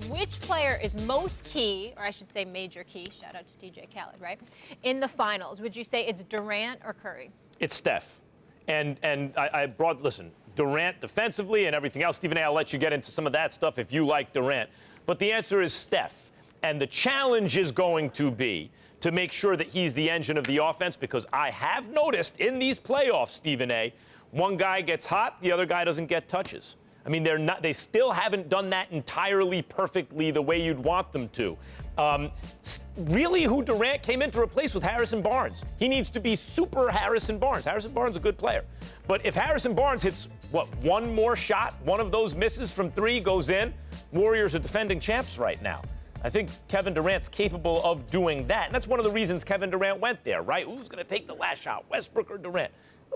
which player is most key, or I should say major key, shout out to DJ Khaled, right, in the finals? Would you say it's Durant or Curry? It's Steph. And I brought, listen, Durant defensively and everything else. Stephen A., I'll let you get into some of that stuff if you like Durant. But the answer is Steph. And the challenge is going to be to make sure that he's the engine of the offense, because I have noticed in these playoffs, Stephen A., one guy gets hot, the other guy doesn't get touches. I mean, they still haven't done that entirely perfectly the way you'd want them to. Really, who Durant came in to replace with Harrison Barnes. He needs to be super Harrison Barnes. Harrison Barnes is a good player. But if Harrison Barnes hits, one more shot, one of those misses from three goes in, Warriors are defending champs right now. I think Kevin Durant's capable of doing that. And that's one of the reasons Kevin Durant went there, right? Who's going to take the last shot, Westbrook or Durant?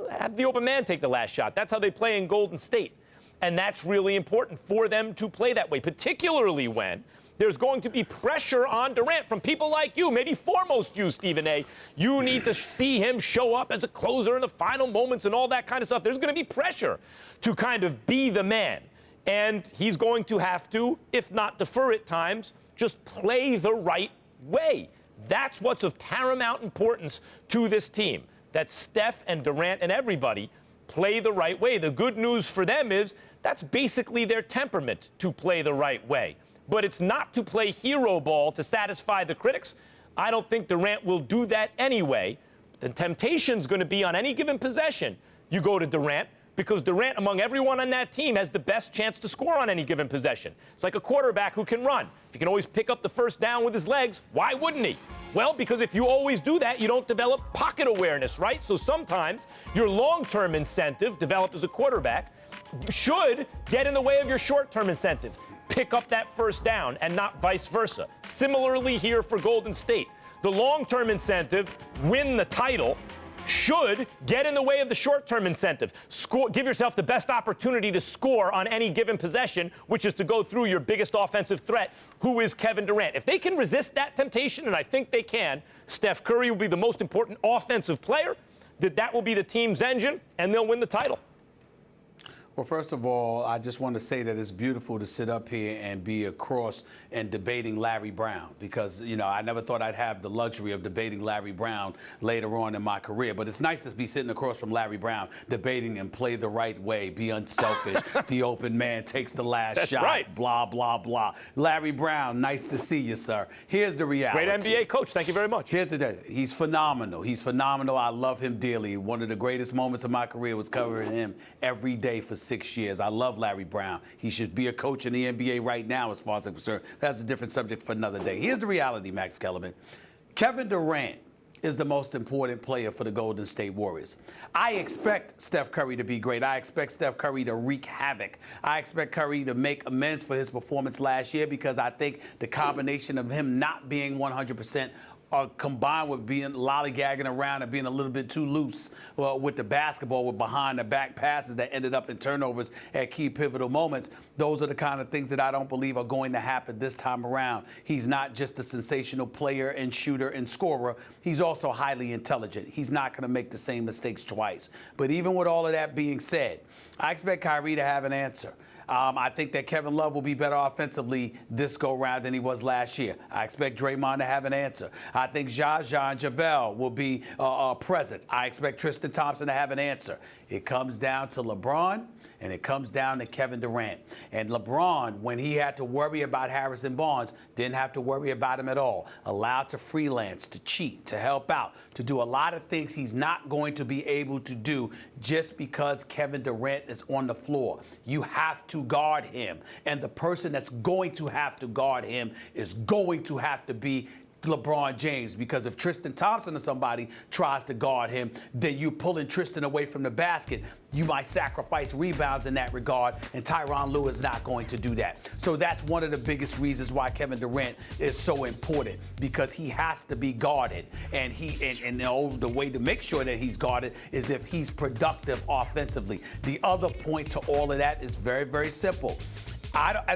Have the open man take the last shot. That's how they play in Golden State. And that's really important for them to play that way, particularly when there's going to be pressure on Durant from people like you, maybe foremost you, Stephen A. You need to see him show up as a closer in the final moments and all that kind of stuff. There's going to be pressure to kind of be the man. And he's going to have to, if not defer at times, just play the right way. That's what's of paramount importance to this team, that Steph and Durant and everybody play the right way. The good news for them is that's basically their temperament, to play the right way. But it's not to play hero ball to satisfy the critics. I don't think Durant will do that anyway. The temptation's going to be on any given possession. You go to Durant, because Durant, among everyone on that team, has the best chance to score on any given possession. It's like a quarterback who can run. If he can always pick up the first down with his legs, why wouldn't he? Well, because if you always do that, you don't develop pocket awareness, right? So sometimes your long-term incentive, developed as a quarterback, should get in the way of your short-term incentive. Pick up that first down and not vice versa. Similarly here for Golden State. The long-term incentive, win the title, should get in the way of the short-term incentive. Give yourself the best opportunity to score on any given possession, which is to go through your biggest offensive threat, who is Kevin Durant. If they can resist that temptation, and I think they can, Steph Curry will be the most important offensive player. That will be the team's engine, and they'll win the title. Well, first of all, I just want to say that it's beautiful to sit up here and be across and debating Larry Brown, because, you know, I never thought I'd have the luxury of debating Larry Brown later on in my career. But it's nice to be sitting across from Larry Brown, debating and play the right way, be unselfish. The open man takes the last shot. Right. Blah, blah, blah. Larry Brown, nice to see you, sir. Here's the reality. Great NBA coach. Thank you very much. Here's the day. He's phenomenal. He's phenomenal. I love him dearly. One of the greatest moments of my career was covering him every day for 6 years. I love Larry Brown. He should be a coach in the NBA right now, as far as I'm concerned. That's a different subject for another day. Here's the reality, Max Kellerman. Kevin Durant is the most important player for the Golden State Warriors. I expect Steph Curry to be great. I expect Steph Curry to wreak havoc. I expect Curry to make amends for his performance last year, because I think the combination of him not being 100% combined with being lollygagging around and being a little bit too loose with the basketball, with behind-the-back passes that ended up in turnovers at key pivotal moments. Those are the kind of things that I don't believe are going to happen this time around. He's not just a sensational player and shooter and scorer. He's also highly intelligent. He's not going to make the same mistakes twice. But even with all of that being said, I expect Kyrie to have an answer. I think that Kevin Love will be better offensively this go-round than he was last year. I expect Draymond to have an answer. I think Jaja and JaVale will be present. I expect Tristan Thompson to have an answer. It comes down to LeBron, and it comes down to Kevin Durant. And LeBron, when he had to worry about Harrison Barnes, didn't have to worry about him at all. Allowed to freelance, to cheat, to help out, to do a lot of things he's not going to be able to do just because Kevin Durant is on the floor. You have to guard him. And the person that's going to have to guard him is going to have to be LeBron James, because if Tristan Thompson or somebody tries to guard him, then you pulling Tristan away from the basket. You might sacrifice rebounds in that regard, and Tyronn Lue is not going to do that. So that's one of the biggest reasons why Kevin Durant is so important, because he has to be guarded. And the way to make sure that he's guarded is if he's productive offensively. The other point to all of that is very, very simple.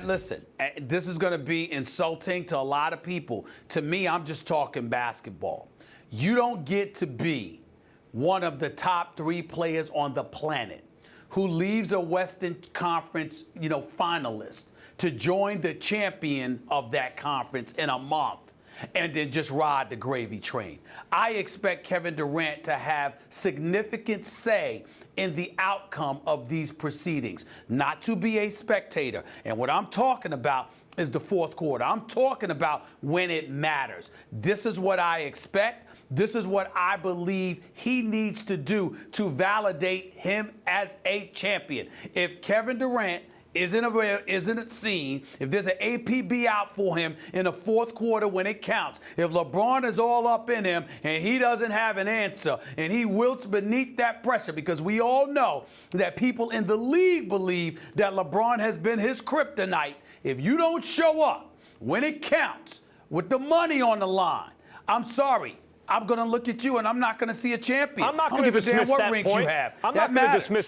Listen, this is going to be insulting to a lot of people. To me, I'm just talking basketball. You don't get to be one of the top 3 players on the planet who leaves a Western Conference, finalist to join the champion of that conference in a month and then just ride the gravy train. I expect Kevin Durant to have significant say in the outcome of these proceedings, not to be a spectator. And what I'm talking about is the fourth quarter. I'm talking about when it matters. This is what I expect. This is what I believe he needs to do to validate him as a champion. If Kevin Durant isn't seen, if there's an APB out for him in the fourth quarter when it counts, if LeBron is all up in him and he doesn't have an answer and he wilts beneath that pressure, because we all know that people in the league believe that LeBron has been his kryptonite. If you don't show up when it counts with the money on the line, I'm sorry. I'm going to look at you and I'm not going to see a champion. I'm not going to dismiss that point. I'm not going to dismiss